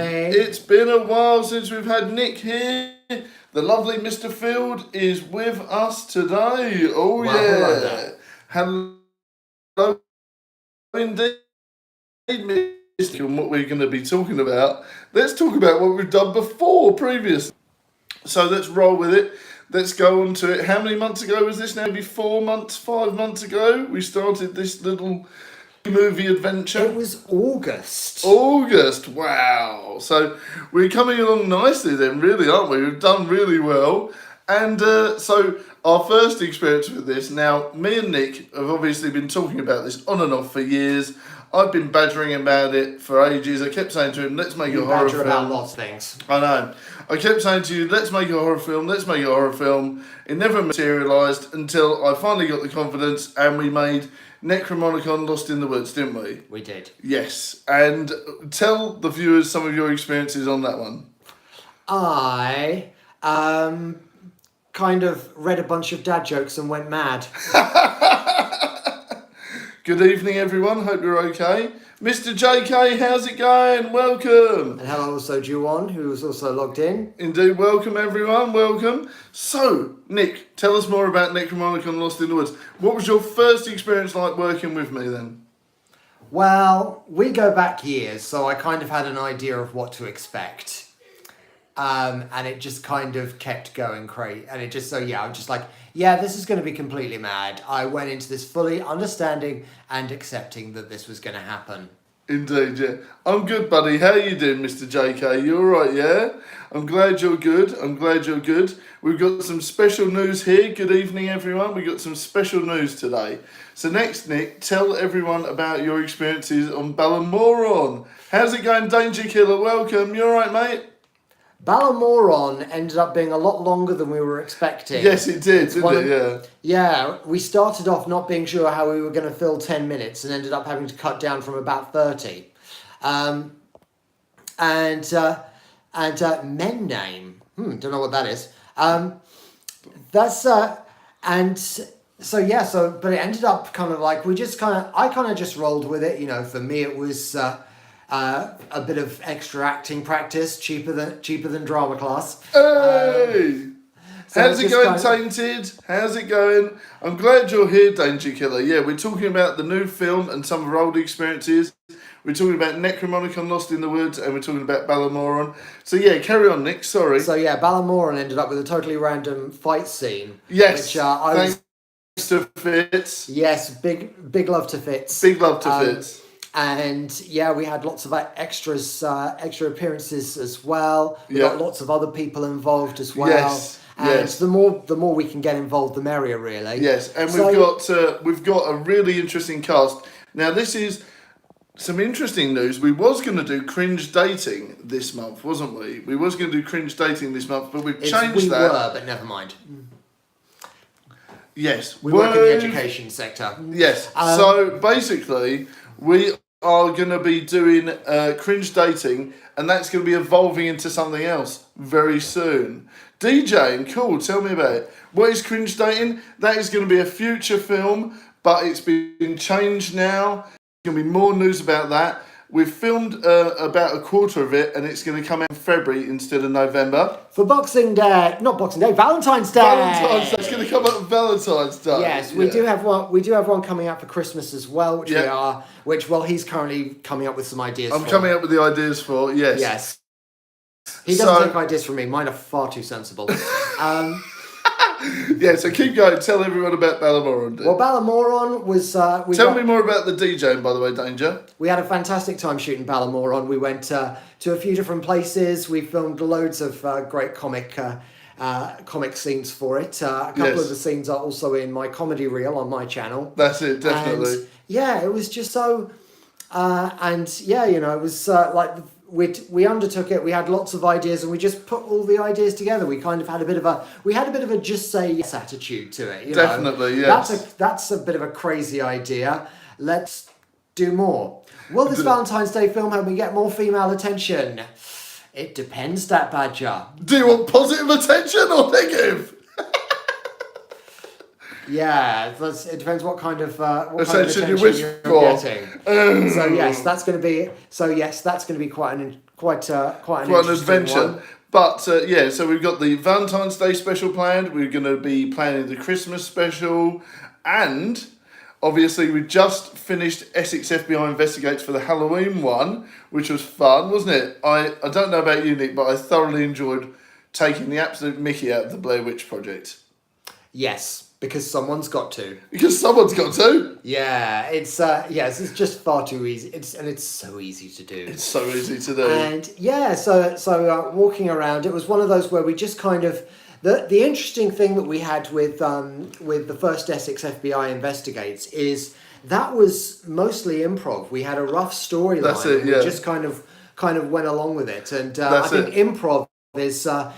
It's been a while since we've had Nick here. The lovely Mr. Field is with us today. Oh, Well, hello there. Hello indeed, Mr. And what we're going to be talking about. Let's talk about what we've done before, previously. So let's roll with it. Let's go on to it. How many months ago was this now? Maybe 4 months, 5 months ago? We started this little movie adventure. It was August. August, wow. So we're coming along nicely then, really, aren't we? We've done really well. And so our first experience with this, now me and Nick have obviously been talking about this on and off for years. I've been badgering him about it for ages. I kept saying to him, let's make a horror film. About lots of things. I know. I kept saying to you, let's make a horror film, let's make a horror film. It never materialised until I finally got the confidence and we made Necromonicon Lost in the Woods, didn't we? We did. Yes. And tell the viewers some of your experiences on that one. I kind of read a bunch of dad jokes and went mad. Good evening, everyone. Hope you're okay. Mr. JK, how's it going? Welcome. And hello also Juwon, who was also logged in. Indeed, welcome everyone, welcome. So, Nick, tell us more about Necromonicon Lost in the Woods. What was your first experience like working with me then? Well, we go back years, so I kind of had an idea of what to expect. And it just kind of kept going crazy. And it just, I'm just like, yeah, this is going to be completely mad. I went into this fully understanding and accepting that this was going to happen. Indeed, yeah. I'm good, buddy. How you doing, Mr. JK? You alright, yeah? I'm glad you're good. I'm glad you're good. We've got some special news here. Good evening, everyone. We've got some special news today. So next, Nick, tell everyone about your experiences on Balamoron. How's it going, Danger Killer? Welcome. You alright, mate? Balamoron ended up being a lot longer than we were expecting. Yes, it did, didn't it? Yeah. Yeah, we started off not being sure how we were going to fill 10 minutes and ended up having to cut down from about 30. And men name. Don't know what that is. But it ended up kind of like, I kind of just rolled with it. You know, for me it was a bit of extra acting practice, cheaper than drama class. Hey! How's it going, Tainted? How's it going? I'm glad you're here, Danger Killer. Yeah, we're talking about the new film and some of our old experiences. We're talking about Necromonicon Lost in the Woods and we're talking about Balamoron. So yeah, carry on, Nick, sorry. So yeah, Balamoron ended up with a totally random fight scene. Yes, thanks to Fitz. Yes, big love to Fitz. Big love to Fitz. And yeah, we had lots of extra appearances as well. We got lots of other people involved as well. Yes. And the more we can get involved, the merrier, really. Yes, and we've got a really interesting cast. Now, this is some interesting news. We was going to do cringe dating this month, wasn't we? We was going to do cringe dating this month, but we've changed that. We were, but never mind. Yes. We work in the education sector. Yes. So basically, we are going to be doing cringe dating, and that's going to be evolving into something else very soon. DJing, cool, tell me about it. What is cringe dating? That is going to be a future film, but it's been changed now. There's going to be more news about that. We've filmed about a quarter of it, and it's going to come out in February instead of November. For Boxing Day, not Boxing Day, Valentine's Day. Valentine's Day. It's going to come out Valentine's Day. Yes, we do have one. We do have one coming out for Christmas as well, he's currently coming up with some ideas. I'm coming up with the ideas for. Yes. Yes. He doesn't take ideas from me. Mine are far too sensible. Yeah, so keep going. Tell everyone about Balamoron. Dude. Well, Balamoron was... Tell me more about the DJing, by the way, Danger. We had a fantastic time shooting Balamoron. We went to a few different places. We filmed loads of great comic scenes for it. A couple of the scenes are also in my comedy reel on my channel. That's it, definitely. And, yeah, it was just so... it was like... We undertook it. We had lots of ideas, and we just put all the ideas together. We kind of had a bit of a just say yes attitude to it. Definitely, yes. That's a bit of a crazy idea. Let's do more. Will this Valentine's Day film help me get more female attention? It depends, that Badger. Do you want positive attention or negative? Yeah, it depends what kind of attention you wish you're for. getting. So yes, that's going to be quite quite an Quite an interesting adventure. one. But yeah, so we've got the Valentine's Day special planned. We're going to be planning the Christmas special. And obviously, we just finished Essex FBI Investigates for the Halloween one, which was fun, wasn't it? I don't know about you, Nick, but I thoroughly enjoyed taking the absolute mickey out of the Blair Witch Project. Yes, because someone's got to. Because someone's got to. Yeah, it's it's just far too easy. It's so easy to do. It's so easy to do. And yeah, so walking around, it was one of those where we just kind of the interesting thing that we had with the first Essex FBI Investigates is that was mostly improv. We had a rough storyline. That's it, yeah. We just kind of went along with it, and I That's think it. improv is a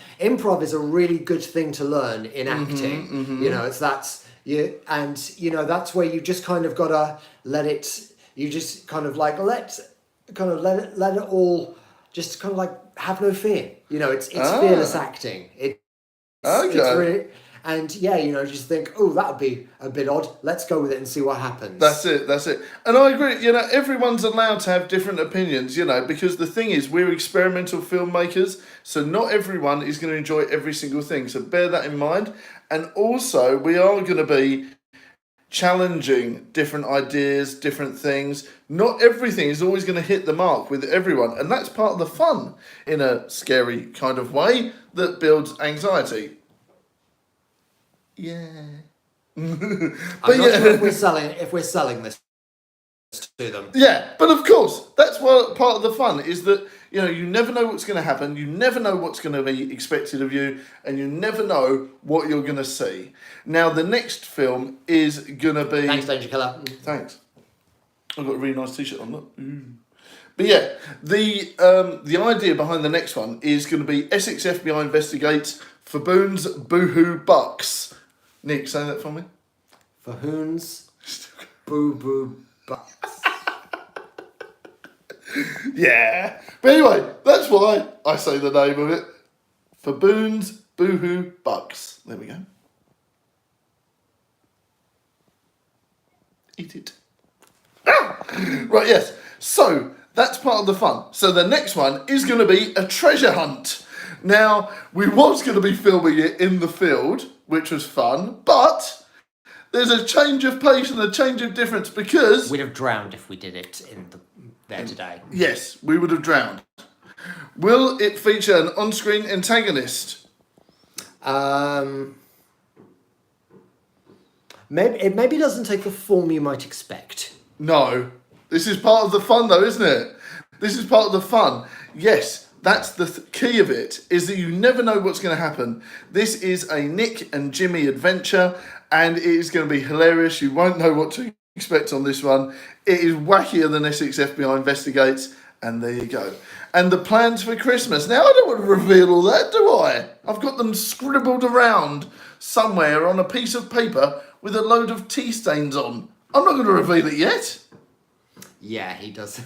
really good thing to learn in acting. You know, that's where you just kind of gotta let it. You just kind of like let it all just kind of like have no fear. You know, it's fearless acting. It's really, and yeah, you know, just think, oh, that would be a bit odd. Let's go with it and see what happens. That's it. And I agree, you know, everyone's allowed to have different opinions, you know, because the thing is, we're experimental filmmakers, so not everyone is going to enjoy every single thing. So bear that in mind. And also, we are going to be challenging different ideas, different things. Not everything is always going to hit the mark with everyone. And that's part of the fun in a scary kind of way that builds anxiety. Yeah. I'm not sure if we're selling this to them. Yeah, but of course, that's what part of the fun is that, you know, you never know what's going to happen, you never know what's going to be expected of you, and you never know what you're going to see. Now, the next film is going to be... Thanks, Danger Killer. Thanks. I've got a really nice t-shirt on, look. Ooh. But yeah, the idea behind the next one is going to be Essex FBI Investigates Faboons, Boohoo, Bucks. Nick, say that for me. Fahoons, boo bucks. Yeah. But anyway, that's why I say the name of it. Faboons, Boohoo, Bucks. There we go. Eat it. Ah! Right, yes. So, that's part of the fun. So the next one is going to be a treasure hunt. Now, we was going to be filming it in the field, which was fun, but there's a change of pace and a change of difference because... We'd have drowned if we did it there today. Yes, we would have drowned. Will it feature an on-screen antagonist? Maybe doesn't take the form you might expect. No. This is part of the fun though, isn't it? This is part of the fun. Yes, that's the key of it, is that you never know what's going to happen. This is a Nick and Jimmy adventure, and it is going to be hilarious. You won't know what to expect on this one. It is wackier than Essex FBI Investigates, and there you go. And the plans for Christmas. Now, I don't want to reveal all that, do I? I've got them scribbled around somewhere on a piece of paper with a load of tea stains on. I'm not going to reveal it yet. Yeah, he does.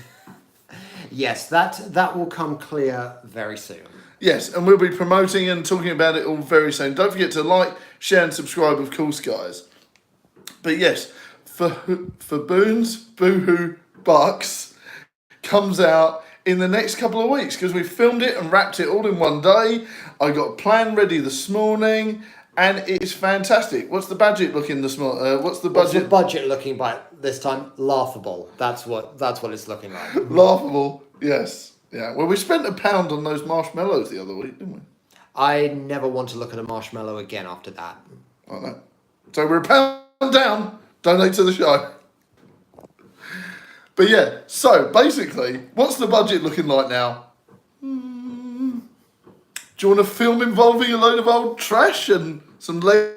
Yes, that will come clear very soon. Yes, and we'll be promoting and talking about it all very soon. Don't forget to like, share and subscribe, of course, guys. But yes, Faboons, Boohoo, Bucks comes out in the next couple of weeks because we filmed it and wrapped it all in one day. I got a plan ready this morning and it's fantastic. What's the budget looking this morning? What's the budget? What's the budget looking like this time? Laughable. That's what it's looking like. Laughable, yes. Yeah. Well, we spent £1 on those marshmallows the other week, didn't we? I never want to look at a marshmallow again after that. I know. So we're £1 down. Donate to the show. But yeah, so basically, what's the budget looking like now? Do you want a film involving a load of old trash and some Lego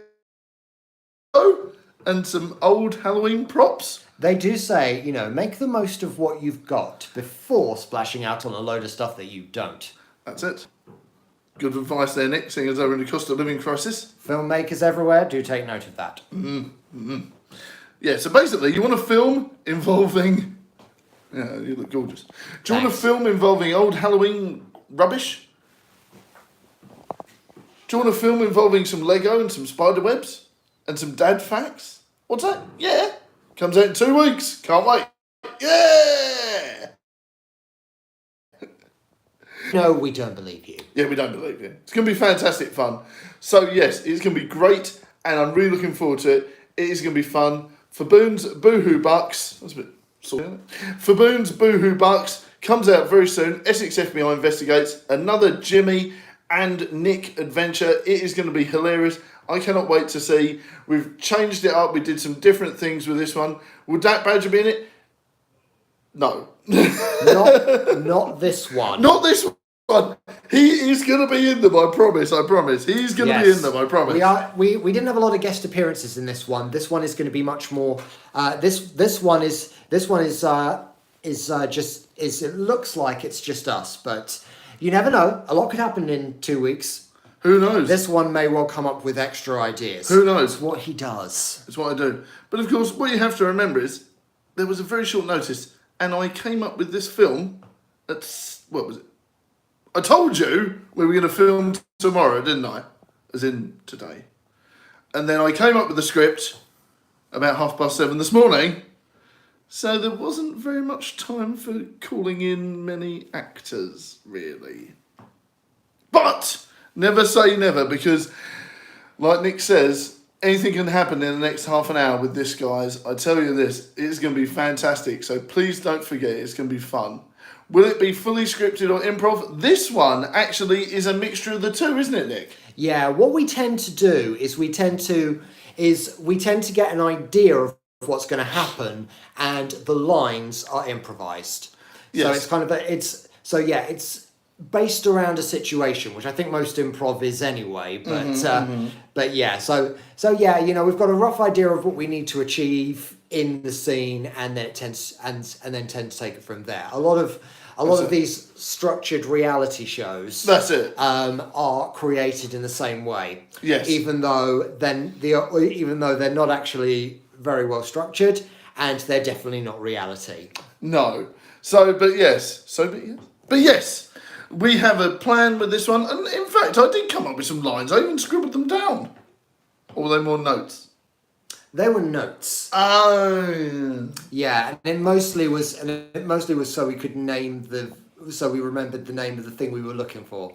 and some old Halloween props? They do say, make the most of what you've got before splashing out on a load of stuff that you don't. That's it. Good advice there, Nick, seeing as they're in a cost of living crisis. Filmmakers everywhere, do take note of that. Yeah, so basically, you want a film involving... Yeah, you look gorgeous. Do you want a film involving old Halloween rubbish? Do you want a film involving some Lego and some spider webs? And some dad facts? What's that? Yeah. Comes out in 2 weeks. Can't wait. Yeah! No, we don't believe you. Yeah, we don't believe you. It's going to be fantastic fun. So, yes, it's going to be great, and I'm really looking forward to it. It is going to be fun. Faboons, boohoo bucks. That's a bit sort of, Faboons, boohoo bucks comes out very soon. Essex FBI investigates another Jimmy and Nick adventure. It is going to be hilarious. I cannot wait to see. We've changed it up. We did some different things with this one. Will Dak Badger be in it? No. Not this one. Not this one. He is going to be in them, I promise. He's going to be in them, I promise. We didn't have a lot of guest appearances in this one. This one is going to be much more. This one is it looks like it's just us, but you never know. A lot could happen in 2 weeks. Who knows? This one may well come up with extra ideas. Who knows? It's what he does. It's what I do. But of course, what you have to remember is there was a very short notice, and I came up with this film at, what was it? I told you we were going to film tomorrow, didn't I? As in today. And then I came up with the script about 7:30 this morning. So there wasn't very much time for calling in many actors, really. But never say never, because like Nick says, anything can happen in the next half an hour with this, guys. I tell you this, it's going to be fantastic. So please don't forget, it's going to be fun. Will it be fully scripted or improv? This one actually is a mixture of the two, isn't it, Nick? Yeah, what we tend to do is we tend to get an idea of what's going to happen, and the lines are improvised. Yes. So it's kind of it's based around a situation, which I think most improv is anyway. But yeah, so yeah, we've got a rough idea of what we need to achieve in the scene, and then it tends and then tend to take it from there. A lot of these structured reality shows, that's it, are created in the same way. Yes. Even though they're not actually very well structured, and they're definitely not reality. No. But yes, we have a plan with this one, and in fact, I did come up with some lines. I even scribbled them down. Or were they more notes? They were notes. Oh. Yeah, and it mostly was so we could so we remembered the name of the thing we were looking for.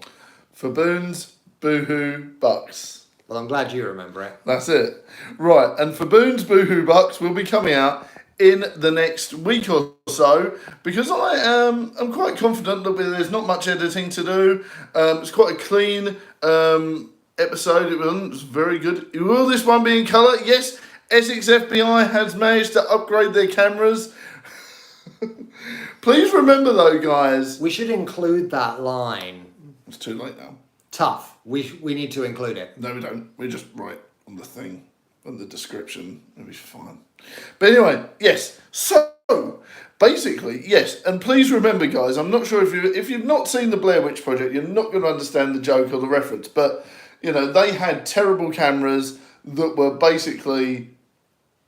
Faboons, boohoo, bucks. Well, I'm glad you remember it. That's it. Right, and Faboons, boohoo, bucks will be coming out in the next week or so, because I'm quite confident that there's not much editing to do. It's quite a clean episode. It was very good. Will this one be in colour? Yes. Essex FBI has managed to upgrade their cameras. Please remember though, guys. We should include that line. It's too late now. Tough. We need to include it. No, we don't. We just write on the thing, on the description. It'll be fine. But anyway, yes. So basically, yes. And please remember, guys. I'm not sure if you've not seen the Blair Witch Project, you're not going to understand the joke or the reference. But they had terrible cameras that were basically,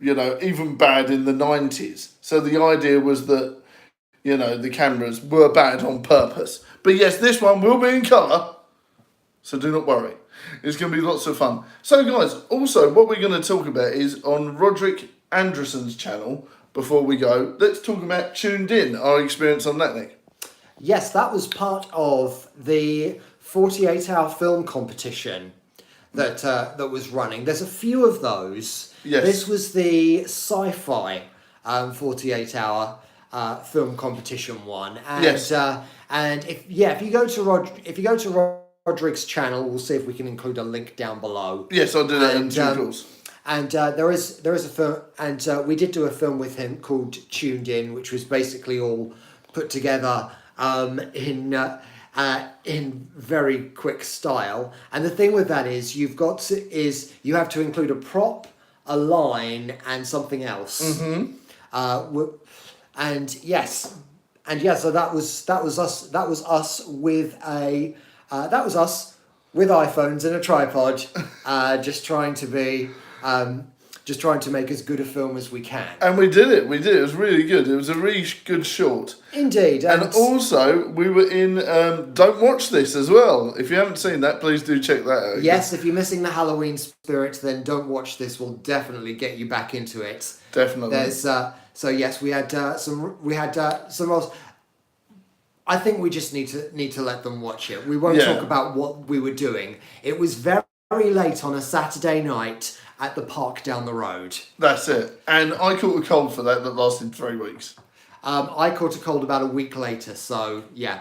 even bad in the 90s. So the idea was that, the cameras were bad on purpose. But yes, this one will be in colour. So do not worry. It's going to be lots of fun. So guys, also what we're going to talk about is on Roderick Anderson's channel, before we go, let's talk about Tuned In, our experience on that, Nick. Yes, that was part of the 48-hour film competition that was running. There's a few of those. Yes. This was the sci-fi 48-hour film competition one. And, yes. And if you go to Roderick's channel, we'll see if we can include a link down below. Yes, I'll do that in due course. And there is a film, and we did do a film with him called Tuned In, which was basically all put together in very quick style. And the thing with that is you have to include a prop, a line, and something else. Mm-hmm. So that was us with iPhones and a tripod, just trying to make as good a film as we can. And we did it. It was really good. It was a really good short. Indeed. And also, we were in Don't Watch This as well. If you haven't seen that, please do check that out. Yes, if you're missing the Halloween spirit, then Don't Watch This will definitely get you back into it. Definitely. There's so yes, we had some I think we just need to let them watch it. We won't Yeah. talk about what we were doing. It was very, very late on a Saturday night at the park down the road. That's it. And I caught a cold for that lasted 3 weeks. I caught a cold about a week later, so yeah.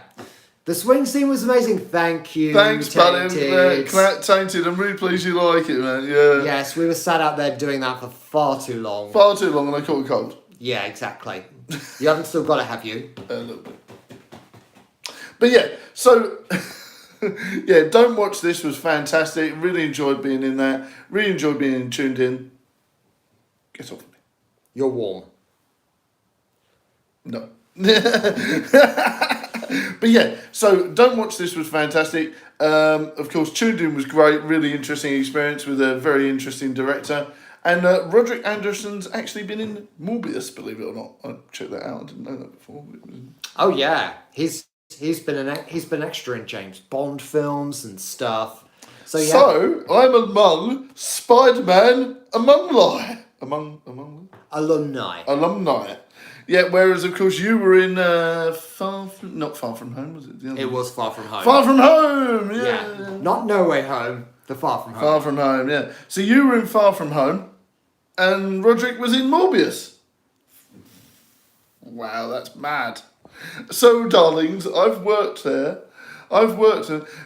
The swing scene was amazing. Thank you. Thanks, buddy. Tainted. Tainted. I'm really pleased you like it, man. Yeah. Yes, we were sat out there doing that for far too long. Far too long and I caught a cold. Yeah, exactly. You haven't still got it, have you? A little bit. But yeah, so yeah, Don't Watch This was fantastic. Really enjoyed being in that. Really enjoyed being tuned in. Get off me. You're warm. No. But yeah, so Don't Watch This was fantastic. Of course, Tuned In was great. Really interesting experience with a very interesting director. And Roderick Anderson's actually been in Morbius, believe it or not. I checked that out. I didn't know that before. Oh yeah, he's been extra in James Bond films and stuff. So yeah. So I'm among Spider-Man alumni. Among alumni. Yeah. Whereas of course you were in not Far From Home, was it? The other It one? was Far From Home. Far From Home. Yeah. Yeah. Not No Way Home. The Far From Home. Far From Home. Yeah. So you were in Far From Home, and Roderick was in Morbius. Wow, that's mad. So, darlings, I've worked there.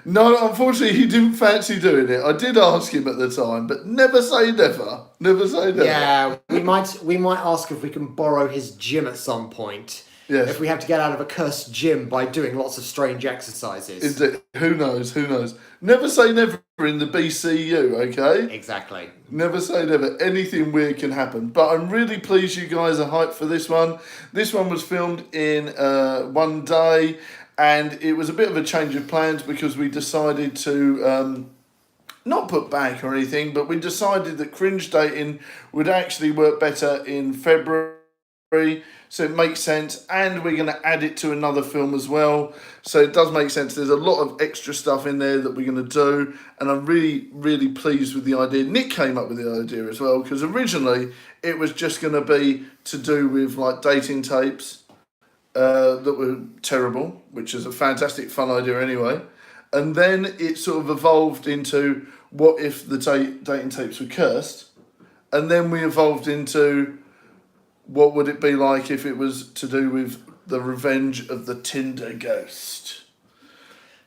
No, unfortunately, he didn't fancy doing it. I did ask him at the time, but never say never. Never say never. Yeah, we might ask if we can borrow his gym at some point. Yes. If we have to get out of a cursed gym by doing lots of strange exercises. Is it? Who knows? Never say never in the BCU, okay? Exactly. Never say never. Anything weird can happen. But I'm really pleased you guys are hyped for this one. This one was filmed in one day, and it was a bit of a change of plans because we decided to not put back or anything, but we decided that cringe dating would actually work better in February. So it makes sense, and we're going to add it to another film as well. So it does make sense. There's a lot of extra stuff in there that we're going to do, and I'm really, really pleased with the idea. Nick came up with the idea as well, because originally it was just going to be to do with like dating tapes that were terrible, which is a fantastic, fun idea anyway. And then it sort of evolved into what if the dating tapes were cursed, and then we evolved into what would it be like if it was to do with the revenge of the Tinder ghost?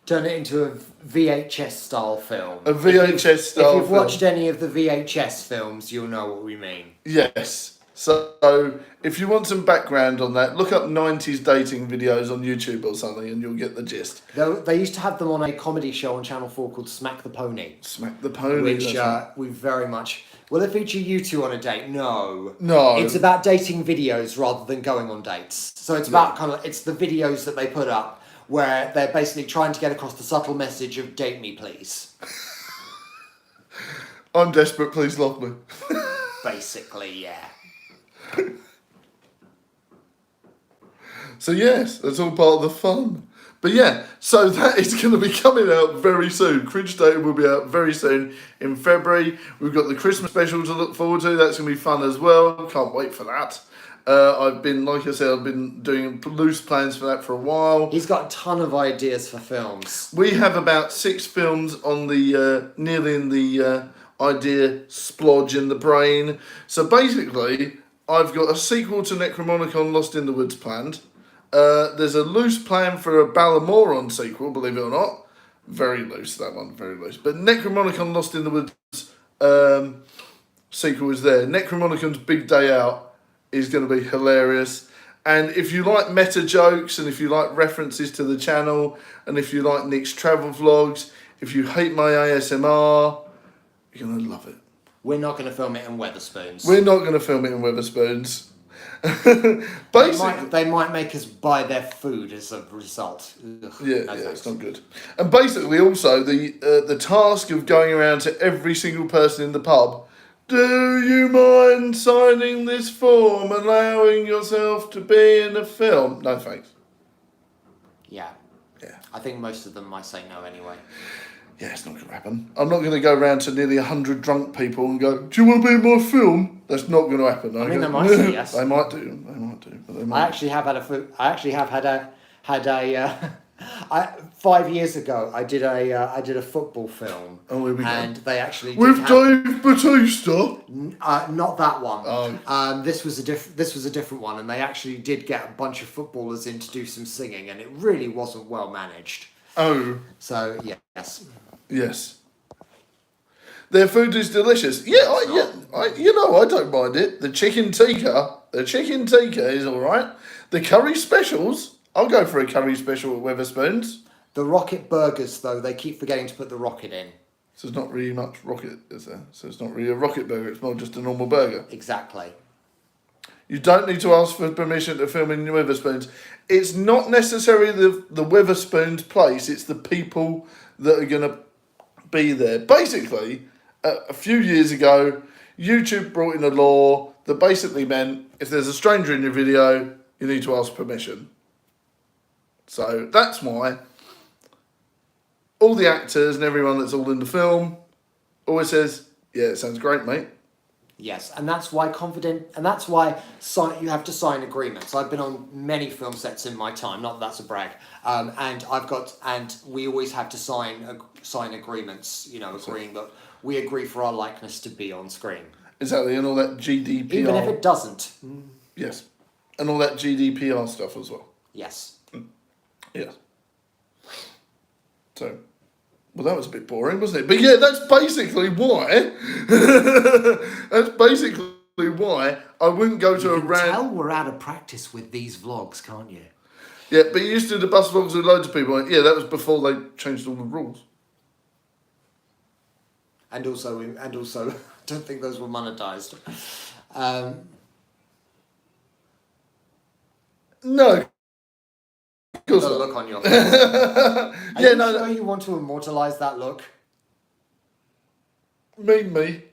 Turn it into a VHS style film. A VHS style If you've film. watched any of the VHS films, you'll know what we mean. Yes. So if you want some background on that, look up 90s dating videos on YouTube or something and you'll get the gist. They used to have them on a comedy show on Channel 4 called Smack the Pony. Smack the Pony. Which we very much... Will it feature you two on a date? No. No. It's about dating videos rather than going on dates. So it's about it's the videos that they put up where they're basically trying to get across the subtle message of date me please. I'm desperate, please love me. Basically, yeah. So yes, that's all part of the fun. But yeah, so that is going to be coming out very soon. Cringe Dating will be out very soon in February. We've got the Christmas special to look forward to. That's going to be fun as well. Can't wait for that. I've been doing loose plans for that for a while. He's got a ton of ideas for films. We have about 6 films on the nearly in the idea splodge in the brain. So basically, I've got a sequel to Necromonicon Lost in the Woods planned. There's a loose plan for a Balamoron sequel, believe it or not. Very loose, that one, very loose. But Necromonicon Lost in the Woods sequel is there. Necromonicon's Big Day Out is going to be hilarious. And if you like meta jokes, and if you like references to the channel, and if you like Nick's travel vlogs, if you hate my ASMR, you're going to love it. We're not going to film it in Wetherspoons. We're not going to film it in Wetherspoons. They might make us buy their food as a result. Ugh, yeah, it's not good. And basically, also the task of going around to every single person in the pub. Do you mind signing this form, allowing yourself to be in a film? No thanks. Yeah. I think most of them might say no anyway. Yeah, it's not going to happen. I'm not going to go around to nearly 100 drunk people and go, do you want to be in my film? That's not going to happen. I mean, they might say yes. They might do. But they might. I actually have had had a. 5 years ago, I did a football film, Oh, here we go. and they actually With did have, Dave Bautista. not that one. Oh. This was a different one, and they actually did get a bunch of footballers in to do some singing, and it really wasn't well managed. Oh. So yes, Yes. Their food is delicious. Yeah, I don't mind it. The chicken tikka is all right. The curry specials, I'll go for a curry special at Wetherspoons. the rocket burgers though, they keep forgetting to put the rocket in. So it's not really much rocket, is there? So it's not really a rocket burger. It's more just a normal burger. Exactly. You don't need to ask for permission to film in Wetherspoons. It's not necessarily the Wetherspoons place. It's the people that are going to be there. Basically, a few years ago, YouTube brought in a law that basically meant if there's a stranger in your video, you need to ask permission. So that's why all the actors and everyone that's all in the film always says, yeah, it sounds great, mate. Yes, and that's why you have to sign agreements. I've been on many film sets in my time. Not that that's a brag. And we always have to sign agreements. You know, agreeing that we agree for our likeness to be on screen. Exactly, and all that GDPR. Even if it doesn't. Yes, and all that GDPR stuff as well. Yes. Yes. So, well, that was a bit boring, wasn't it? But yeah, that's basically why. That's basically why I wouldn't go to a random. Tell we're out of practice with these vlogs, can't you? Yeah, but you used to do the bus vlogs with loads of people. Yeah, that was before they changed all the rules. And also, I don't think those were monetized. No. The look on your face. Are you sure you want to immortalise that look? Me.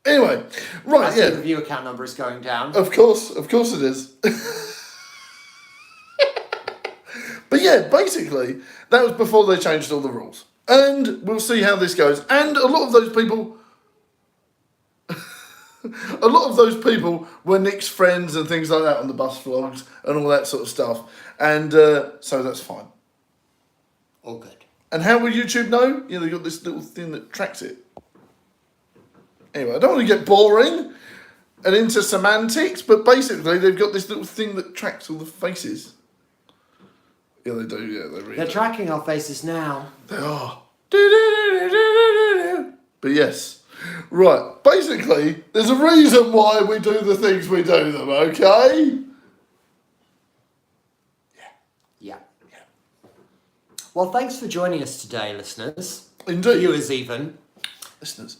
Anyway, right, As the view account number is going down. Of course it is. But yeah, basically, that was before they changed all the rules. And we'll see how this goes. And a lot of those people were Nick's friends and things like that on the bus vlogs and all that sort of stuff. And so that's fine. All good. And how will YouTube know? They've got this little thing that tracks it. Anyway, I don't want to get boring and into semantics, but basically they've got this little thing that tracks all the faces. Yeah, they do. Yeah, they really They're do. tracking our faces now. They are. But yes. Right. Basically, there's a reason why we do the things we do them, okay? Yeah. Well, thanks for joining us today, listeners. Indeed. Viewers even. Listeners.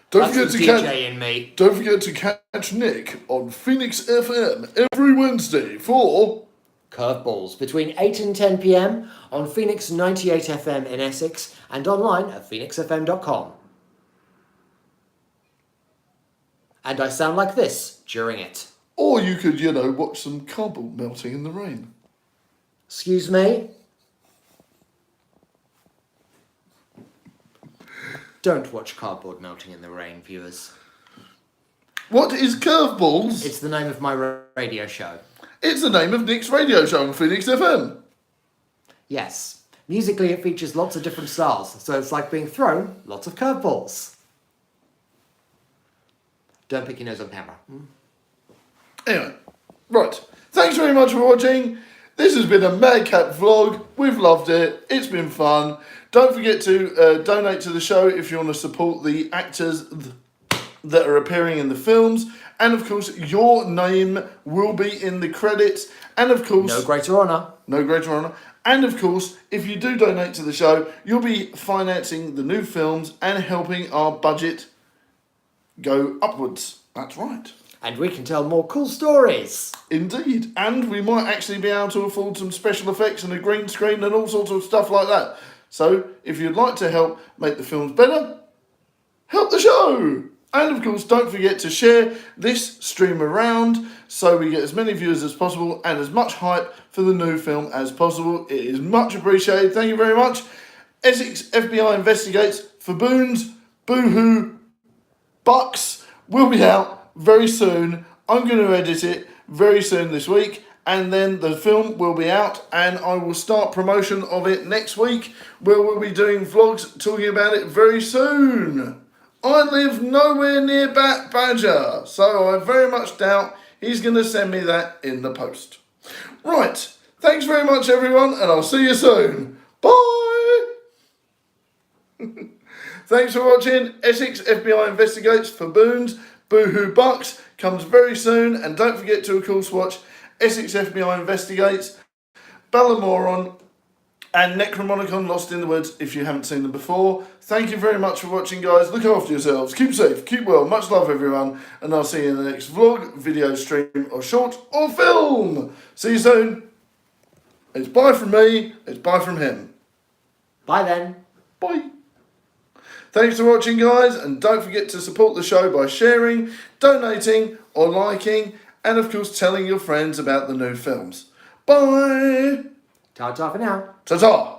Don't That's forget the DJ in me. Don't forget to catch Nick on Phoenix FM every Wednesday for Curveballs between 8 and 10 p.m. on Phoenix 98 FM in Essex and online at phoenixfm.com. And I sound like this during it. Or you could, watch some cardboard melting in the rain. Excuse me? Don't watch cardboard melting in the rain, viewers. What is Curveballs? It's the name of my radio show. It's the name of Nick's radio show on Phoenix FM. Yes. Musically, it features lots of different styles, so it's like being thrown lots of curveballs. Don't pick your nose on camera. Anyway, right. Thanks very much for watching. This has been a madcap vlog. We've loved it. It's been fun. Don't forget to donate to the show if you want to support the actors that are appearing in the films. And of course, your name will be in the credits. And of course... No greater honour. No greater honour. And of course, if you do donate to the show, you'll be financing the new films and helping our budget go upwards. That's right. And we can tell more cool stories. Indeed. And we might actually be able to afford some special effects and a green screen and all sorts of stuff like that. So, if you'd like to help make the films better, help the show! And of course, don't forget to share this stream around so we get as many viewers as possible and as much hype for the new film as possible. It is much appreciated. Thank you very much. Essex FBI investigates faboons, boohoo, bucks will be out very soon. I'm going to edit it very soon this week. and then the film will be out, and I will start promotion of it next week, where we'll be doing vlogs talking about it very soon. I live nowhere near Bat Badger, so I very much doubt he's going to send me that in the post. Right, thanks very much everyone, and I'll see you soon. Bye! Thanks for watching. Essex FBI Investigates Faboons, Boohoo Bucks comes very soon, and don't forget to of course watch Essex FBI Investigates, Ballamoron, and Necromonicon Lost in the Woods if you haven't seen them before. Thank you very much for watching, guys. Look after yourselves. Keep safe. Keep well. Much love, everyone. And I'll see you in the next vlog, video, stream, or short, or film. See you soon. It's bye from me. It's bye from him. Bye then. Bye. Thanks for watching, guys. And don't forget to support the show by sharing, donating, or liking. And, of course, telling your friends about the new films. Bye. Ta-ta for now. Ta-ta.